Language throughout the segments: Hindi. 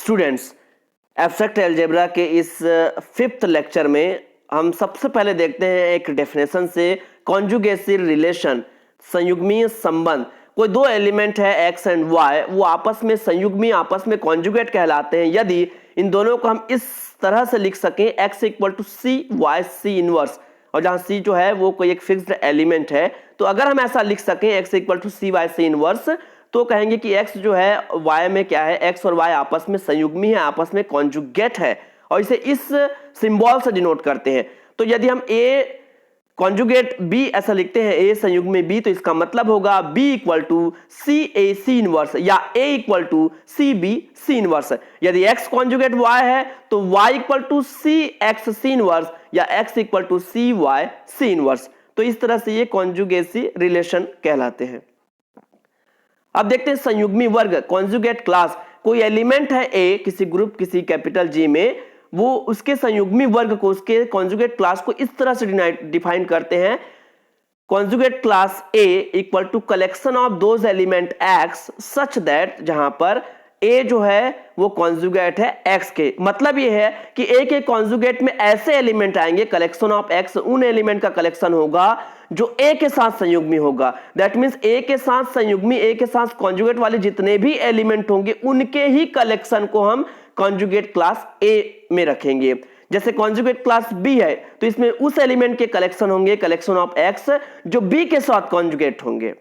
स्टूडेंट्स, एब्स्ट्रैक्ट अलजेब्रा के इस फिफ्थ लेक्चर में हम सबसे पहले देखते हैं एक डेफिनेशन से कॉन्जुगेसी रिलेशन, संयुग्मीय संबंध। कोई दो एलिमेंट है एक्स एंड वाई, वो आपस में संयुग्मी, आपस में कॉन्जुगेट कहलाते हैं यदि इन दोनों को हम इस तरह से लिख सकें x equal to c y c inverse, और जहां सी जो है वो कोई एक फिक्स्ड एलिमेंट है। तो अगर हम ऐसा लिख सकें x equal to c y c inverse, तो कहेंगे कि x जो है y में क्या है, x और y आपस में संयुग्मी है, आपस में कॉन्जुगेट है, और इसे इस सिंबल से डिनोट करते हैं। तो यदि हम a कॉन्जुगेट b ऐसा लिखते हैं, a संयुग्मी b, तो इसका मतलब होगा b equal to c a c inverse या a equal to c b c inverse. यदि x कॉन्जुगेट y है तो y equal to c x c inverse या x equal to c y c inverse. तो इस तरह से ये कॉन्जुगेसी रिलेशन कहलाते हैं। अब देखते हैं संयुग्मी वर्ग, कॉन्जुगेट क्लास। कोई एलिमेंट है ए किसी ग्रुप, किसी कैपिटल जी में, वो उसके संयुग्मी वर्ग को, उसके कॉन्जुगेट क्लास को इस तरह से डिफाइन करते हैं, conjugate class a equal to collection of those element x such that, जहां पर ए जो है वो कॉन्जुगेट है एक्स के। मतलब ये है कि ए के कॉन्जुगेट में ऐसे एलिमेंट आएंगे, कलेक्शन ऑफ एक्स उन एलिमेंट का कलेक्शन होगा जो ए के साथ संयुग्मी होगा। दैट मींस ए के साथ संयुग्मी, ए के साथ कॉन्जुगेट वाले जितने भी एलिमेंट होंगे उनके ही कलेक्शन को हम कॉन्जुगेट क्लास ए में रखेंगे। जैसे कॉन्जुगेट क्लास बी है तो इसमें उस एलिमेंट के कलेक्शन होंगे, कलेक्शन ऑफ एक्स, जो बी के साथ कॉन्जुगेट होंगे।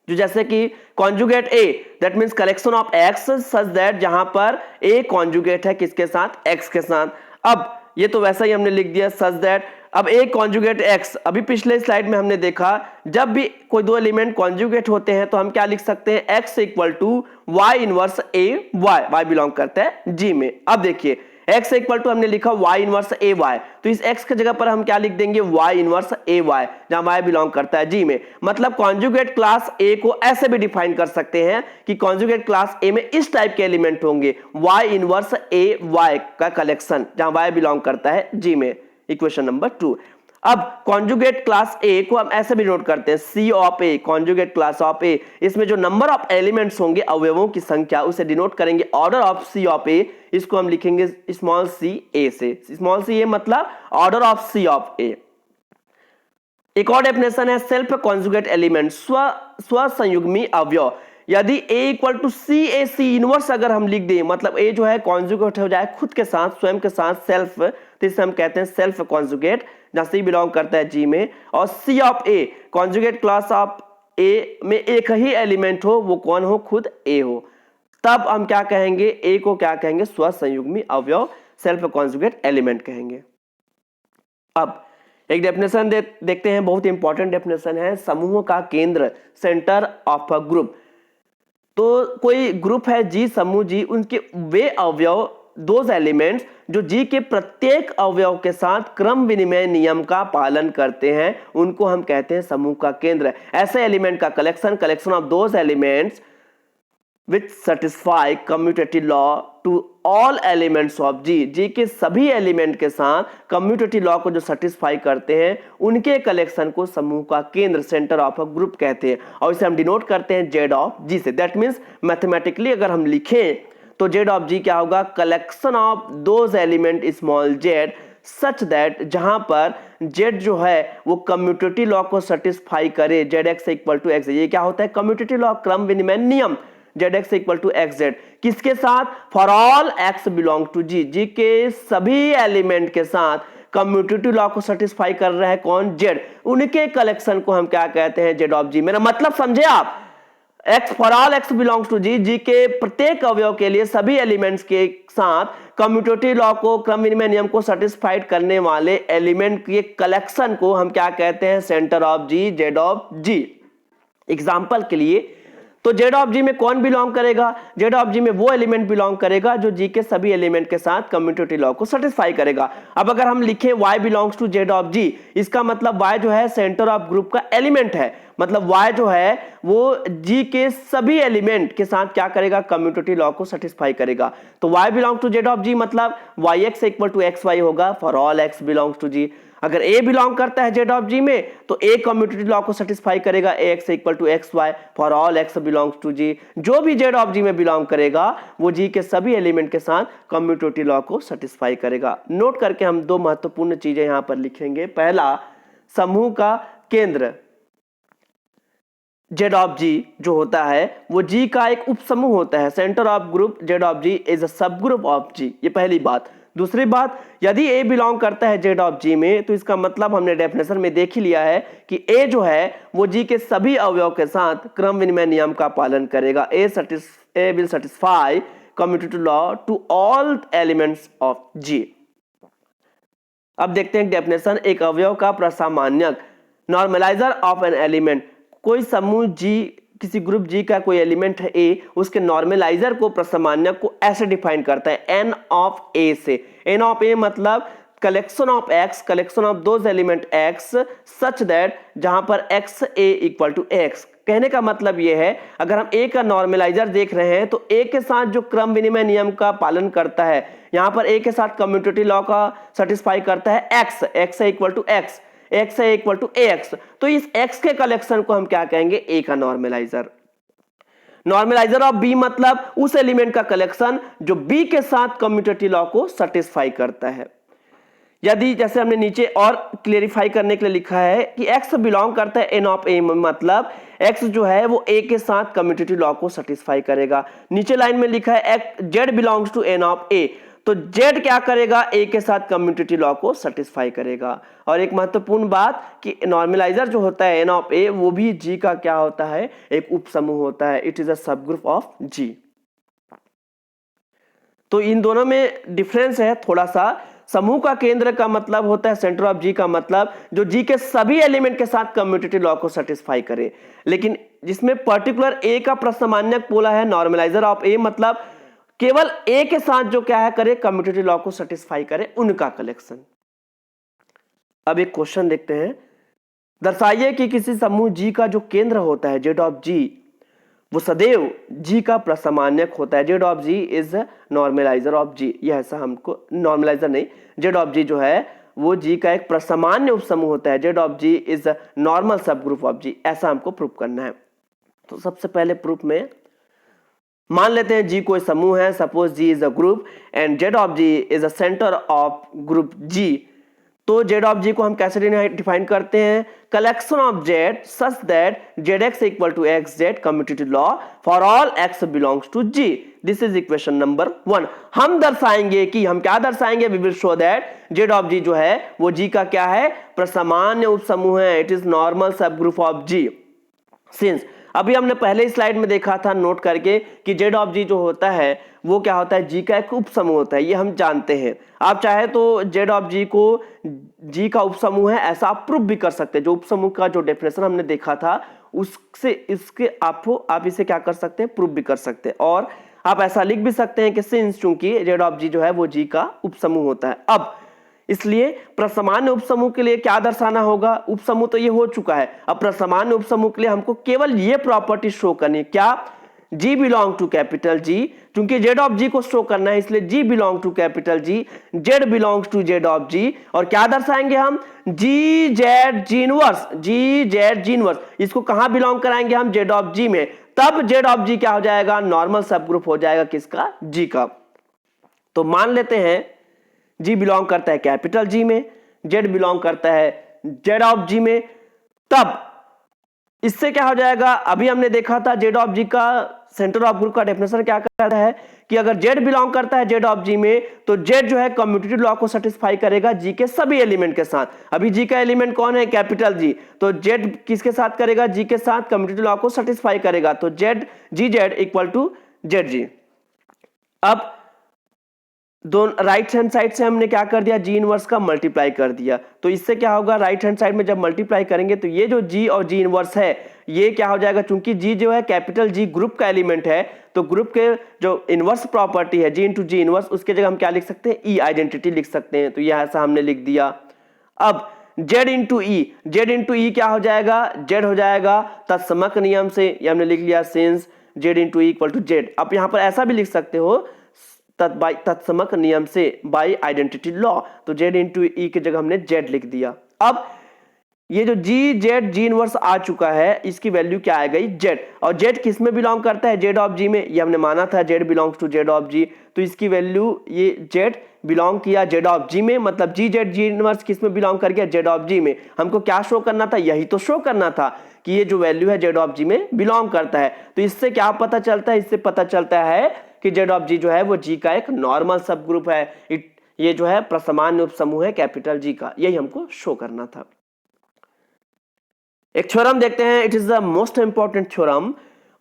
जो जैसे कि conjugate A, that means collection of x such that, जहां पर ए कॉन्जुगेट है किसके साथ, एक्स के साथ। अब ये तो वैसा ही हमने लिख दिया सच दैट। अब ए कॉन्जुगेट एक्स, अभी पिछले स्लाइड में हमने देखा जब भी कोई दो एलिमेंट कॉन्जुगेट होते हैं तो हम क्या लिख सकते हैं, x equal to y inverse a y, y belong करता है जी में। अब देखिए x इक्वल टू हमने लिखा y इनवर्स ए वाई, तो इस x की जगह पर हम क्या लिख देंगे, y इनवर्स ए वाई, जहां y बिलोंग करता है जी में। मतलब कॉन्जुगेट क्लास a को ऐसे भी डिफाइन कर सकते हैं कि कॉन्जुगेट क्लास a में इस टाइप के एलिमेंट होंगे, y इनवर्स ए वाई का कलेक्शन, जहां y बिलोंग करता है जी में। Equation number 2। अब कॉन्जुगेट क्लास ए को हम ऐसे भी नोट करते हैं, C of A, conjugate class of A, इसमें जो नंबर ऑफ एलिमेंट्स होंगे, अवयवों की संख्या, उसे डिनोट करेंगे ऑर्डर ऑफ सी ऑफ ए। इसको हम लिखेंगे स्मॉल सी ए से। स्मॉल सी ए मतलब ऑर्डर ऑफ सी ऑफ ए। एक और डेफिनेशन है सेल्फ कॉन्जुगेट एलिमेंट, स्व संयुग्मी अवयव। यदि a equal to c a c inverse अगर हम लिख दें, मतलब a जो है कॉन्जुगेट हो जाए खुद के साथ, स्वयं के साथ, सेल्फ, तो इसे हम कहते हैं सेल्फ कॉन्जुगेट, जहां सी बिलोंग करता है जी में। और C of A, conjugate class of A में एक ही एलिमेंट हो, वो कौन हो, खुद ए हो, तब हम क्या कहेंगे, ए को क्या कहेंगे, स्व संयुग्मी अवयव, सेल्फ कॉन्जुगेट एलिमेंट कहेंगे। अब एक डेफिनेशन देखते हैं, बहुत इंपॉर्टेंट डेफिनेशन है, समूह का केंद्र, सेंटर ऑफ अ ग्रुप। तो कोई ग्रुप है जी, समूह जी, उनके वे अवयव, दोज एलिमेंट्स जो जी के प्रत्येक अवयव के साथ क्रम विनिमय नियम का पालन करते हैं, उनको हम कहते हैं समूह का केंद्र। ऐसे एलिमेंट का collection, collection of those elements which satisfy commutative law to all elements of G, G के सभी एलिमेंट के साथ कम्यूटेटिव लॉ को जो सेटिस्फाई करते हैं, उनके कलेक्शन को समूह का केंद्र, सेंटर ऑफ अ ग्रुप कहते हैं, और इसे हम डिनोट करते हैं Z ऑफ G से। दैट मीन्स मैथमेटिकली अगर हम लिखें तो Z ऑफ G क्या होगा, collection of those element small z such that, जहां पर z जो है वो कम्यूटेटिव लॉ को सेटिस्फाई करे, zx इक्वल टू x। ये क्या होता है, कम्यूटेटिव लॉ, क्रम विनिमय नियम, zx इक्वल टू xz, किसके साथ, for all x belong to g, g के सभी एलिमेंट के साथ कम्यूटेटिव लॉ को सेटिस्फाई कर रहा है कौन, z, उनके कलेक्शन को हम क्या कहते हैं, z ऑफ g। मेरा मतलब समझे आप, x for all x belongs to g, g के प्रत्येक अवयव के लिए सभी एलिमेंट्स के साथ कम्यूटेटिव लॉ को, क्रम विनिमय नियम को सेटिस्फाइड करने वाले एलिमेंट के कलेक्शन को हम क्या कहते हैं, centre of g, z of g। Example के लिए तो z ऑफ g में कौन बिलोंग करेगा, z ऑफ g में वो एलिमेंट बिलोंग करेगा जो g के सभी एलिमेंट के साथ कम्यूटेटिव लॉ को सेटिस्फाई करेगा। अब अगर हम लिखें y belongs to z of g, इसका मतलब y जो है सेंटर ऑफ ग्रुप का एलिमेंट है, मतलब y जो है वो g के सभी एलिमेंट के साथ क्या करेगा, कम्यूटेटिव लॉ को सेटिस्फाई करेगा। तो y belongs to z of g मतलब yx इक्वल टू xy होगा for all x belongs to g। अगर ए बिलोंग करता है जेड ऑफ जी में तो ए कम्यूटेटिव लॉ को सेटिस्फाई करेगा, X equal to X Y for all X belongs to G. जो भी जेड ऑफ जी में बिलोंग करेगा वो जी के सभी एलिमेंट के साथ कम्यूटेटिव लॉ को सेटिस्फाई करेगा। नोट करके हम दो महत्वपूर्ण चीजें यहां पर लिखेंगे। पहला, समूह का केंद्र जेड ऑफ जी जो होता है वो जी का एक उपसमूह होता है। Centre of group z of ji is a subgroup of जी, ये पहली बात। दूसरी बात, यदि ए बिलोंग करता है जेड ऑफ जी में तो इसका मतलब हमने डेफिनेशन में देख ही लिया है कि ए जो है वो जी के सभी अवयव के साथ क्रम विनिमय नियम का पालन करेगा। A will satisfy commutative law to all elements of G. अब देखते हैं डेफिनेशन। एक अवयव का प्रसामान्यक, नॉर्मलाइजर ऑफ एन एलिमेंट, कोई समूह जी, किसी ग्रुप जी का कोई एलिमेंट है ए, उसके नॉर्मलाइजर को, प्रसामान्यक को ऐसे डिफाइन करता है एन ऑफ ए से। एन ऑफ ए मतलब collection of x, collection of those element x such that, जहां पर x a equal to x. कहने का मतलब यह है, अगर हम ए का नॉर्मलाइजर देख रहे हैं तो ए के साथ जो क्रम विनिमय नियम का पालन करता है, यहां पर ए के साथ कम्यूटेटिव लॉ का सेटिस्फाई करता है x, x equal to x, x है इक्वल टू एक्स। तो इस एक्स के कलेक्शन को हम क्या कहेंगे, ए का नॉर्मलाइजर। नॉर्मलाइजर ऑफ बी मतलब उस एलिमेंट का कलेक्शन जो बी के साथ कम्यूटेटिव लॉ को सेटिस्फाई करता है। यदि जैसे हमने नीचे और क्लेरिफाई करने के लिए लिखा है कि एक्स बिलोंग करता है एन ऑफ ए, मतलब एक्स जो है वो ए के साथ कम्यूटेटिव लॉ को सेटिस्फाई करेगा। नीचे लाइन में लिखा है Z belongs to N of A, तो जेड क्या करेगा, ए के साथ कम्यूटेटिव लॉ को सेटिस्फाई करेगा। और एक महत्वपूर्ण बात कि नॉर्मलाइजर जो होता है एन ऑफ ए वो भी जी का क्या होता है, एक उपसमूह होता है। It is a subgroup of G. तो इन दोनों में डिफरेंस है थोड़ा सा। समूह का केंद्र का मतलब होता है, सेंटर ऑफ जी का मतलब जो जी के सभी एलिमेंट के साथ कम्यूटेटिव लॉ को सेटिस्फाई करे। लेकिन जिसमें पर्टिकुलर ए का प्रसामान्यक बोला है, नॉर्मलाइजर ऑफ ए मतलब केवल ए के साथ जो क्या है करे, कम्यूटेटिव लॉ को सेटिस्फाई करे, उनका कलेक्शन। अब एक क्वेश्चन देखते हैं। दर्शाइए कि किसी समूह जी का जो केंद्र होता है जेड ऑफ जी वो सदैव जी का प्रसामान्यक होता है। Z of ji is normalizer of G, यह ऐसा हमको, नॉर्मलाइजर नहीं, जेड ऑफ जी जो है वो जी का एक प्रसामान्य उपसमूह होता है। Z of ji is normal subgroup of g, ऐसा हमको प्रूफ करना है। तो सबसे पहले प्रूफ में मान लेते हैं जी कोई समूह है, suppose G is a group and Z of ji is a centre of group G. तो जेड ऑफ जी को हम कैसे डिफाइन करते हैं, collection of Z such that Z X equal to X Z commutative law for all X belongs to G. This is equation number 1। हम दर्शाएंगे कि हम क्या दर्शाएंगे, we will show that Z of G जो है वो जी का क्या है, प्रसामान्य उपसमूह है। It is normal subgroup of ji. Since अभी हमने पहले ही स्लाइड में देखा था नोट करके कि जेड ऑफ जी जो होता है वो क्या होता है, जी का एक उपसमूह होता है, ये हम जानते हैं। आप चाहे तो जेड ऑफ जी को जी का उपसमूह है ऐसा आप प्रूफ भी कर सकते हैं। जो उपसमूह का जो डेफिनेशन हमने देखा था उससे इसके आप इसे क्या कर सकते हैं, प्रूफ भी कर सकते हैं। और आप ऐसा लिख भी सकते हैं कि सिंस चूंकि जेड ऑफ जी जो है वो जी का उपसमूह होता है। अब इसलिए प्रसामान्य उपसमूह के लिए क्या दर्शाना होगा, उपसमूह तो ये हो चुका है, अब प्रसामान्य उपसमूह के लिए हमको केवल ये प्रॉपर्टी शो करनी है, क्या, G belong to capital g. क्योंकि जेड ऑफ जी को शो करना है इसलिए G belong to capital G, Z belongs to Z of G. और क्या दर्शाएंगे हम, G Z G inverse, G Z G inverse, इसको कहां बिलोंग कराएंगे हम, जेड ऑफ जी में। तब जेड ऑफ जी क्या हो जाएगा, नॉर्मल सब ग्रुप हो जाएगा किसका, जी का। तो मान लेते हैं जी बिलोंग करता है कैपिटल जी में, जेड बिलोंग करता है जेड ऑफ जी में। तब इससे क्या हो जाएगा, अभी हमने देखा था जेड ऑफ जी का सेंटर ऑफ ग्रुप का डेफिनेशन क्या कहता है कि अगर जेड बिलोंग करता है जेड ऑफ जी में तो जेड जो है कम्यूटेटिव लॉ को सेटिस्फाई करेगा जी के सभी एलिमेंट के साथ। अभी जी का एलिमेंट कौन है, कैपिटल जी, तो जेड किसके साथ करेगा, जी के साथ कम्यूटेटिव लॉ को सेटिस्फाई करेगा। तो Z G Z equal to Z G. अब दोनों राइट हैंड साइड से हमने क्या कर दिया, जी इनवर्स का मल्टीप्लाई कर दिया। तो इससे क्या होगा, राइट हैंड साइड में जब मल्टीप्लाई करेंगे तो ये जो जी और जी इनवर्स है ये क्या हो जाएगा, चूंकि जी जो है कैपिटल जी ग्रुप का एलिमेंट है तो ग्रुप के जो इनवर्स प्रॉपर्टी है जी इंटू जी इनवर्स, उसके जगह हम क्या लिख सकते हैं, ई आइडेंटिटी लिख सकते हैं। तो यह ऐसा हमने लिख दिया। अब जेड इंटू ई, जेड इंटू ई क्या हो जाएगा, जेड हो जाएगा तत्समक नियम से, ये हमने लिख लिया since z into e equal to z. आप यहां पर ऐसा भी लिख सकते हो तत्समक नियम से, बाय आइडेंटिटी लॉ। तो जेड इंटू ई की जगह हमने जेड लिख दिया। अब ये जो जी जेड जी इनवर्स आ चुका है, इसकी वैल्यू क्या आ गई, जेड। और जेड किस में बिलोंग करता है, जेड ऑफ जी में। ये हमने माना था Z belongs to Z of G, तो इसकी वैल्यू ये जेड बिलोंग किया जेड ऑफ जी में, मतलब जी जेड जी इनवर्स किस में बिलोंग कर गया, जेड ऑफ जी में। हमको क्या शो करना था, यही तो शो करना था कि ये जो वैल्यू है जेड ऑफ जी में बिलोंग करता है। तो इससे क्या पता चलता है, इससे पता चलता है कि जेड ऑफ जी जो है वो जी का एक नॉर्मल सब ग्रुप है। ये जो है प्रसामान्य उपसमूह है कैपिटल जी का, यही हमको शो करना था। एक थ्योरम देखते हैं, it is the most important theorem.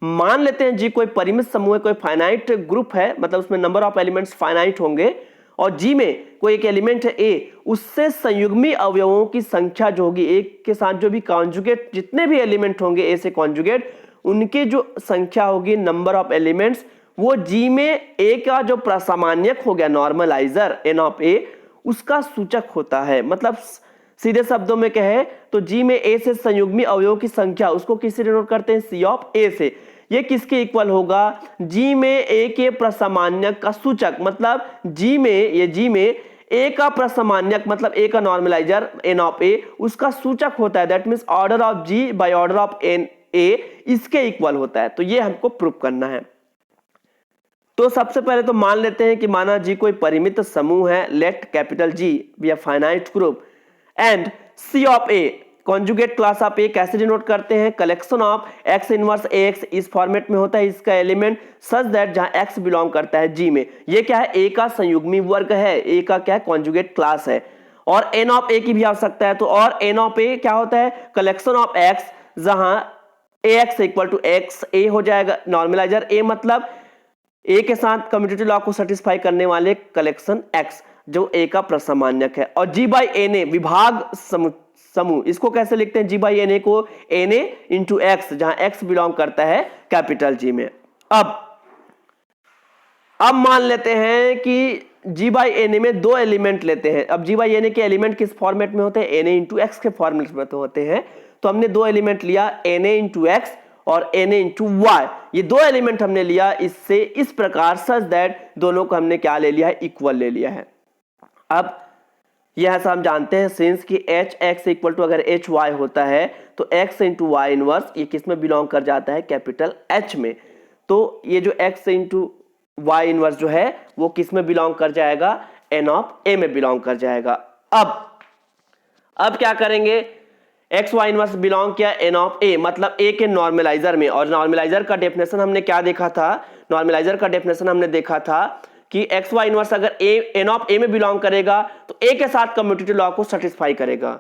मान लेते हैं जी कोई परिमित समूह है, कोई फाइनाइट ग्रुप है, मतलब उसमें नंबर ऑफ एलिमेंट्स फाइनाइट होंगे, और जी में कोई एक एलिमेंट है ए, उससे संयुग्मी अवयवों की संख्या जो होगी, एक के साथ जो भी कॉन्जुगेट जितने भी एलिमेंट होंगे ए से कॉन्जुगेट, उनकी जो संख्या होगी नंबर ऑफ एलिमेंट्स, वो जी में ए का जो प्रसामान्यक हो गया नॉर्मलाइजर एन ऑफ ए, उसका सूचक होता है। मतलब सीधे शब्दों में कहे तो जी में ए से संयुग्मी अवयवों की संख्या, उसको किससे डिनोट करते हैं, सी ऑफ ए से। ये किसके इक्वल होगा, जी में ए के प्रसामान्यक का सूचक, मतलब जी में ए का प्रसामान्यक मतलब ए का नॉर्मलाइजर एन ऑफ ए, उसका सूचक होता है। That means order of g by order of N a इसके इक्वल होता है। तो ये हमको प्रूव करना है। तो सबसे पहले तो मान लेते हैं कि माना जी कोई परिमित समूह है, let capital G be a finite group and C of A conjugate class of A कैसे डिनोट करते हैं, collection of X inverse A X इस फॉर्मेट में होता है इसका एलिमेंट, सच दैट जहां एक्स बिलोंग करता है जी में। ये क्या है, ए का संयुग्मी वर्ग है, ए का क्या है, कॉन्जुगेट क्लास है। और एन ऑफ ए की भी आवश्यकता है, तो और एन ऑफ ए क्या होता है, कलेक्शन ऑफ एक्स, जहां ए एक्स इक्वल टू एक्स ए हो जाएगा नॉर्मलाइजर ए, मतलब ए के साथ कम्यूटेटिव लॉ को सेटिस्फाई करने वाले कलेक्शन एक्स जो ए का प्रसामान्यक है। और जी बाई एन ए विभाग समूह, इसको कैसे लिखते हैं, जी बाई एन ए को एन ए इंटू एक्स, जहां एक्स बिलोंग करता है कैपिटल जी में। अब मान लेते हैं कि जी बाई एन ए में दो एलिमेंट लेते हैं। अब जी बाई एन ए के एलिमेंट किस फॉर्मेट में होते हैं, एन ए इंटू एक्स के फॉर्मेट में होते हैं। तो हमने दो एलिमेंट लिया, एन ए इंटू एक्स और एन ए इंटू वाई, ये दो एलिमेंट हमने लिया इससे इस प्रकार, सच दैट दोनों को हमने क्या ले लिया है, इक्वल ले लिया है। अब यह ऐसा हम जानते हैं सिंस कि एच एक्स इक्वल टू अगर एच वाई होता है तो एक्स इंटू वाई इनवर्स ये किस में बिलोंग कर जाता है, कैपिटल एच में। तो ये जो एक्स इंटू वाई इनवर्स जो है वो किस में बिलोंग कर जाएगा, एन ऑफ ए में बिलोंग कर जाएगा। अब क्या करेंगे, एक्स वाई इनवर्स बिलोंग किया एन ऑफ ए, मतलब ए के नॉर्मलाइजर में। और नॉर्मलाइजर का डेफिनेशन हमने क्या देखा था, नॉर्मलाइजर का डेफिनेशन हमने देखा था कि एक्स वाई इनवर्स अगर ए एन ऑफ ए में बिलोंग करेगा तो ए के साथ कम्यूटेटिव लॉ को सेटिस्फाई करेगा।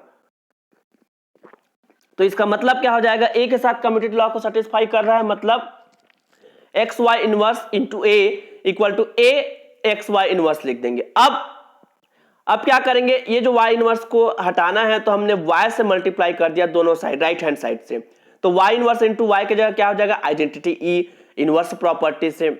तो इसका मतलब क्या हो जाएगा, ए के साथ कम्यूटेटिव लॉ को सेटिस्फाई कर रहा है, मतलब x y inverse into a equal to a x y inverse लिख देंगे। अब क्या करेंगे, ये जो y इनवर्स को हटाना है तो हमने y से मल्टीप्लाई कर दिया दोनों साइड, राइट हैंड साइड से। तो y इनवर्स इंटू वाई की जगह क्या हो जाएगा, आइडेंटिटी e इनवर्स प्रॉपर्टी से।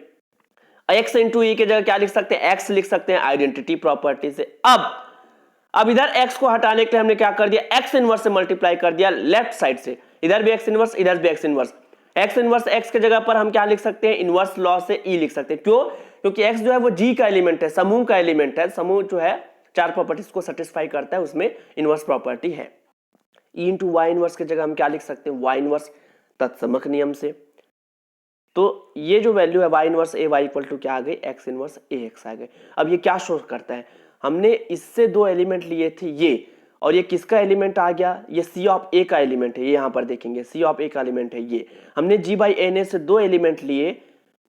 x इंटू ई की जगह क्या लिख सकते हैं, x लिख सकते हैं आइडेंटिटी प्रॉपर्टी से। अब इधर x को हटाने के लिए हमने क्या कर दिया, x इनवर्स से मल्टीप्लाई कर दिया लेफ्ट साइड से, इधर भी x इनवर्स इधर भी x inverse. x inverse x के जगह पर हम क्या लिख सकते हैं, इनवर्स लॉ से e लिख सकते हैं। क्यों, क्योंकि x जो है वो g का एलिमेंट है, समूह का एलिमेंट है। समूह जो है चार प्रॉपर्टीज को सेटिस्फाई करता है, उसमें इनवर्स प्रॉपर्टी है। e इंटू वाई इनवर्स की जगह हम क्या लिख सकते हैं, वाई इनवर्स तत्समक नियम से। तो ये जो वैल्यू है y inverse a y equal to क्या आ गई, एक्स इनवर्स ए एक्स आ गई। अब ये क्या शो करता है, हमने इससे दो एलिमेंट लिए थे ये, और ये किसका एलिमेंट आ गया, ये सी ऑफ ए का एलिमेंट है। ये यहां पर देखेंगे सी ऑफ ए का एलिमेंट है ये। हमने जी बाई एन ए से दो एलिमेंट लिए,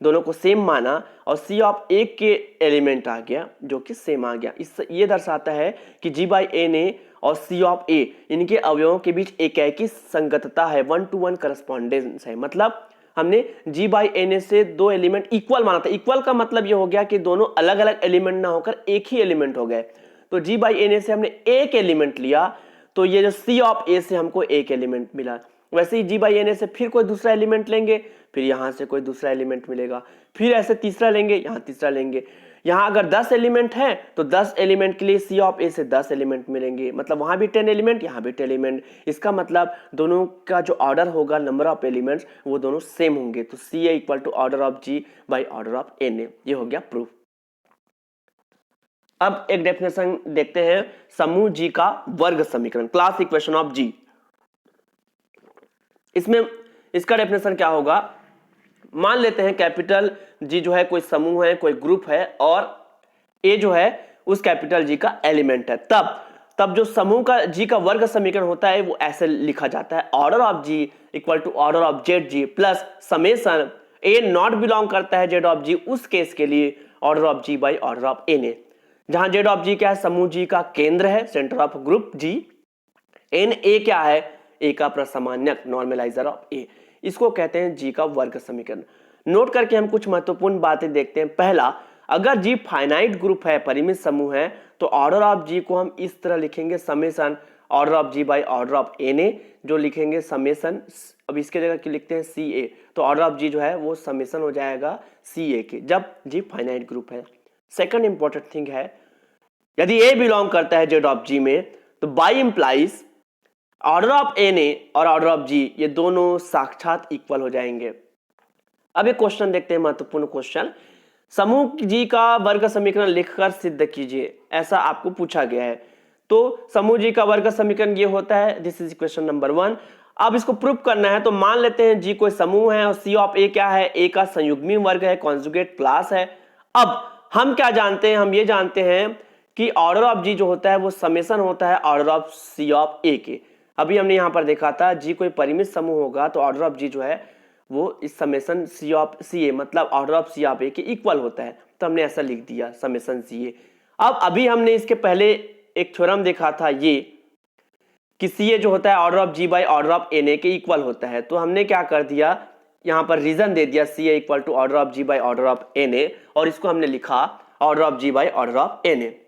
दोनों को सेम माना, और सी ऑफ ए के एलिमेंट आ गया जो कि सेम आ गया। इससे ये दर्शाता है कि जी बाई एन ए और सी ऑफ ए इनके अवयवों के बीच एकाएकी संगतता है, 1-to-1 करस्पॉन्डेंस है। मतलब हमने जी बाई एन ए से दो एलिमेंट इक्वल माना था। इक्वल का मतलब ये हो गया कि दोनों अलग अलग एलिमेंट ना होकर एक ही एलिमेंट हो गए। तो जी बाई एन ए से हमने एक एलिमेंट लिया, तो ये जो सी ऑफ ए से हमको एक एलिमेंट मिला। वैसे ही जी बाई एन ए से फिर कोई दूसरा एलिमेंट लेंगे, फिर यहां से कोई दूसरा एलिमेंट मिलेगा, फिर ऐसे तीसरा लेंगे, यहां तीसरा लेंगे। यहां अगर 10 एलिमेंट है तो 10 एलिमेंट के लिए सी ऑफ ए से 10 एलिमेंट मिलेंगे, मतलब वहां भी 10 एलिमेंट, यहां भी 10 एलिमेंट। इसका मतलब दोनों का जो ऑर्डर होगा, नंबर ऑफ एलिमेंट्स, वो दोनों सेम होंगे। तो C A equal to order of ji by order of N A, ये हो गया प्रूफ। अब एक डेफिनेशन देखते हैं समूह जी का वर्ग समीकरण, क्लास इक्वेशन ऑफ जी। इसमें इसका डेफिनेशन क्या होगा, मान लेते हैं कैपिटल जी जो है कोई समूह है, कोई ग्रुप है, और ए जो है उस कैपिटल जी का एलिमेंट है। तब जो समूह का जी का वर्ग समीकरण होता है वो ऐसे लिखा जाता है, order of g equal to order of z g plus summation a not belong करता है जेड ऑफ जी, उस केस के लिए order of ji by order of N a, जहां जेड ऑफ जी क्या है, समूह जी का केंद्र है, centre of group G, N A क्या है, ए का प्रसामान्यक, नॉर्मलाइजर ऑफ ए। इसको कहते हैं जी का वर्ग समीकरण। नोट करके हम कुछ महत्वपूर्ण बातें देखते हैं। पहला, अगर जी फाइनाइट ग्रुप है, परिमित समूह है, तो ऑर्डर ऑफ जी को हम इस तरह लिखेंगे summation order of ji by order of N a, जो लिखेंगे समेसन, अब इसके जगह क्या लिखते हैं सी ए, तो ऑर्डर ऑफ जी जो है वो समेसन हो जाएगा सी ए के, जब जी फाइनाइट ग्रुप है। सेकंड इंपॉर्टेंट थिंग है, यदि ए बिलोंग करता है जेड ऑफ जी में, तो by implies order of N A और ऑर्डर ऑफ जी ये दोनों साक्षात इक्वल हो जाएंगे। अब एक क्वेश्चन देखते हैं, महत्वपूर्ण क्वेश्चन, समूह जी का वर्ग समीकरण लिखकर सिद्ध कीजिए, ऐसा आपको पूछा गया है। तो समूह जी का वर्ग समीकरण ये होता है, दिस इज इक्वेशन नंबर 1। अब इसको प्रूफ करना है, तो मान लेते हैं जी कोई समूह है और सी ऑफ ए क्या है, ए का संयुग्मी वर्ग है, कॉन्जुगेट क्लास है। अब हम क्या जानते हैं, हम ये जानते हैं कि ऑर्डर ऑफ जी जो होता है वो समेसन होता है ऑर्डर ऑफ सी ऑफ ए के। अभी हमने यहां पर देखा था जी कोई परिमित समूह होगा तो ऑर्डर ऑफ जी जो है वो इस समेसन सी ऑफ सी ए मतलब ऑर्डर ऑफ सी ऑफ ए के इक्वल होता है, तो हमने ऐसा लिख दिया समेसन सी ए। अब अभी हमने इसके पहले एक थ्योरम देखा था ये कि सी ए जो होता है order of ji by order of N a के इक्वल होता है, तो हमने क्या कर दिया, यहां पर रीजन दे दिया C A equal to order of ji by order of N A, और इसको हमने लिखा order of ji by order of N A.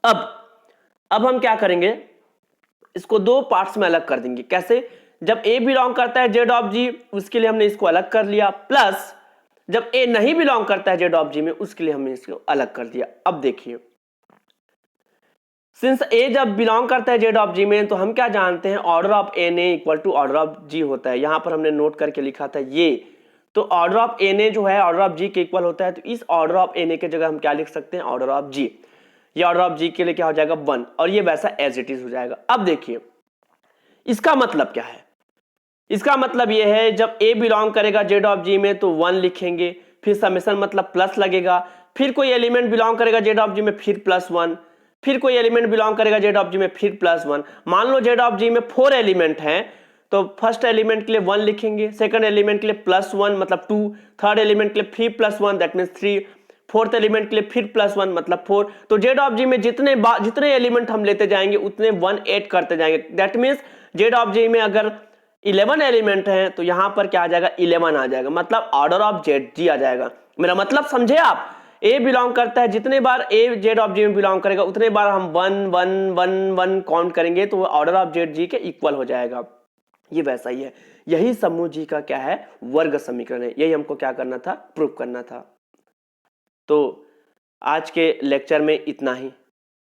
अब हम क्या करेंगे, इसको दो पार्ट्स में अलग कर देंगे। कैसे, जब ए बिलोंग करता है जेड ऑफ जी उसके लिए हमने इसको अलग कर लिया, प्लस जब ए नहीं बिलोंग करता है जेड ऑफ जी में उसके लिए हमने इसको अलग कर दिया। अब देखिए, सिंस ए जब बिलोंग करता है जेड ऑफ जी में, तो हम क्या जानते हैं, order of N A equal to order of G होता है। यहां पर हमने नोट करके लिखा था ये, तो ऑर्डर ऑफ एन ए जो है ऑर्डर ऑफ जी के इक्वल होता है, तो इस ऑर्डर ऑफ एन ए के जगह हम क्या लिख सकते हैं, ऑर्डर ऑफ जी। ये ऑर्डर ऑफ जी के लिए क्या हो जाएगा 1, और ये वैसा एज इट इज हो जाएगा। अब देखिए इसका मतलब क्या है, इसका मतलब ये है जब ए बिलोंग करेगा जेड ऑफ जी में तो 1 लिखेंगे, फिर समेशन मतलब प्लस लगेगा, फिर कोई एलिमेंट बिलोंग करेगा जेड ऑफ जी में फिर +1, फिर कोई एलिमेंट बिलोंग करेगा जेड ऑफ जी में फिर +1। मान लो जेड ऑफ जी में 4 एलिमेंट हैं, तो फर्स्ट एलिमेंट के लिए 1 लिखेंगे, सेकंड एलिमेंट के लिए +1 मतलब 2, थर्ड एलिमेंट के लिए फिर +1 दैट मींस 3, फोर्थ एलिमेंट के लिए फिर +1 मतलब 4। तो जेड ऑफ जी में जितने एलिमेंट हम लेते जाएंगे उतने 1 ऐड करते जाएंगे, दैट मींस जेड ऑफ जी में अगर 11 एलिमेंट हैं तो यहां पर क्या आ जाएगा 11 आ जाएगा, मतलब ऑर्डर ऑफ जेड जी आ जाएगा। मेरा मतलब समझे आप, ए बिलोंग करता है, जितने बार ए जेड ऑफ जी में बिलोंग करेगा उतने बार हम 1 1 1 1 काउंट करेंगे तो वो ऑर्डर ऑफ जेड जी के इक्वल हो जाएगा। ये वैसा ही है, यही समूह जी का क्या है, वर्ग समीकरण है। यही हमको क्या करना था, प्रूफ करना था। तो आज के लेक्चर में इतना ही।